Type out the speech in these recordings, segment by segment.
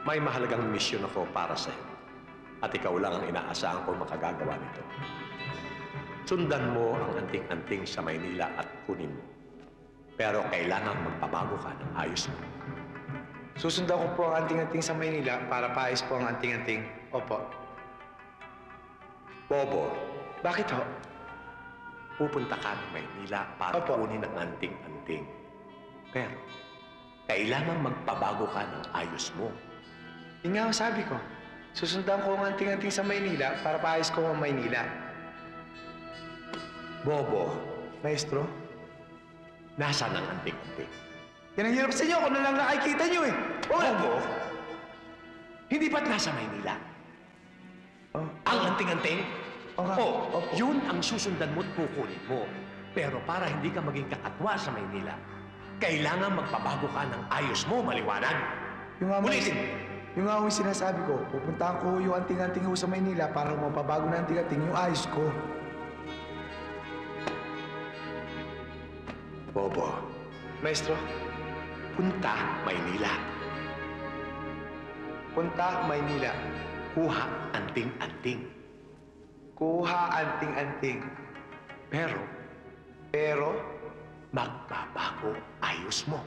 May mahalagang misyon ako para sa'yo. At ikaw lang ang inaasahan ko makagagawa nito. Sundan mo ang anting-anting sa Maynila at kunin mo. Pero kailangan magpabago ka ng ayos mo. Susundan ko po ang anting-anting sa Maynila para paayos po ang anting-anting. Opo. Bobo, Bakit ho? pupunta ka ng Maynila para Opo. kunin ang anting-anting. Pero, kailangan magpabago ka ng ayos mo. Yun nga ang sabi ko. Susundan ko ang anting-anting sa Maynila para paayos ko ang Maynila. Bobo, Maestro? nasaan ang anting-anting? Yan ang hirap sa inyo. Kung na lang nakikita nyo eh. Bobo, hindi ba't nasa Maynila? Oh. Ang anting-anting? Opo. Yun ang susundan mo't kukunin mo. Pero para hindi ka maging kakatwa sa Maynila, kailangan magpabago ka ng ayos mo, maliwanag. Yung nga, Ulitin! Yung nga yung sinasabi ko, pupuntahan ko yung anting-anting ho sa Maynila para mapabago na anting-anting yung ayos ko. Bobo, Maestro, punta Maynila. punta Maynila. Kuha anting-anting. Kuha anting-anting. Pero, magbabago ayos mo.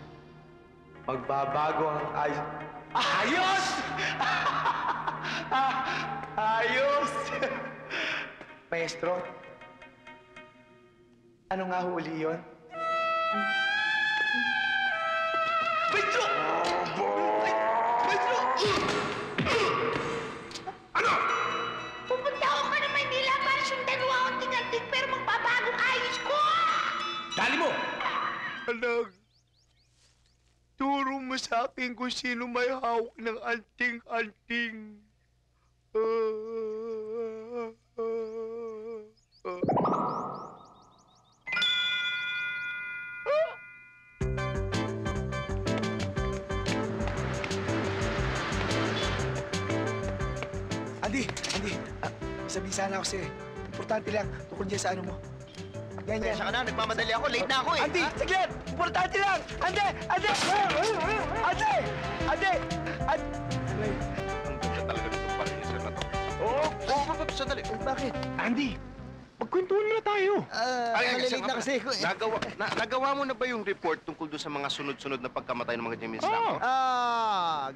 Magbabago ang ayos. Ayos! Ayos! Maestro, ano nga huli yun? Maestro! Maestro! Ano? Pupunta ako ka ng Maynila para sundan mo ang anting-anting pero magbabagong ayos ko! Dali mo! Anak, turo mo sa akin kung sino may hawak ng anting-anting. Andy, sabihin sana ako sa'yo eh. Importante lang, tungkol dyan sa ano mo. Yan. Pasensya ka na, nagmamadali ako. Late na ako eh. Andy, saglit! Importante lang! Ande! Ande! Ande! Ande! Ang ganda talaga nitong parinisir na to. Oo, sandali. Bakit? Andy, magkwentuhan muna tayo. Malilate na kasi ako eh. Nagawa mo na ba yung report tungkol doon sa mga sunod-sunod na pagkamatay ng mga James Lambo?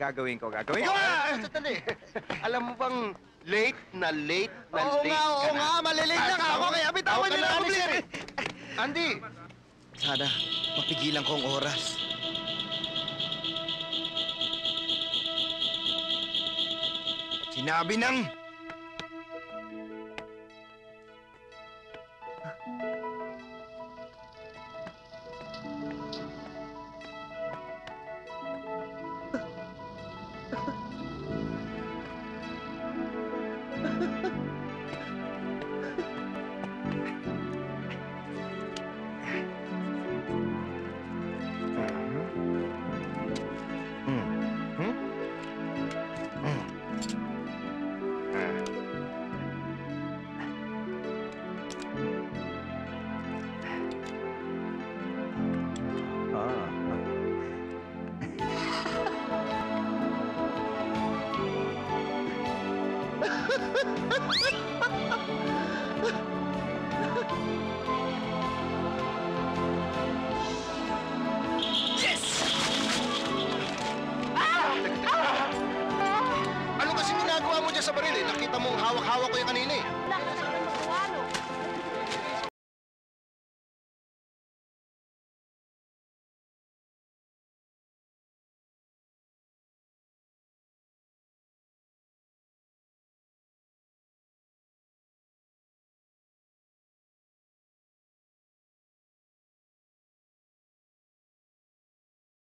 Gagawin ko. Sandali. Alam mo bang late na late ka na? Oo nga, malilate na ako. Kaya bitawan niyo na ako, please. Andy! Sana, mapigilan ko ang oras. Sinabi ng... Ano kasi ginagawa mo dyan sa baril eh? Nakita mo hawak-hawak ko yung kanina eh.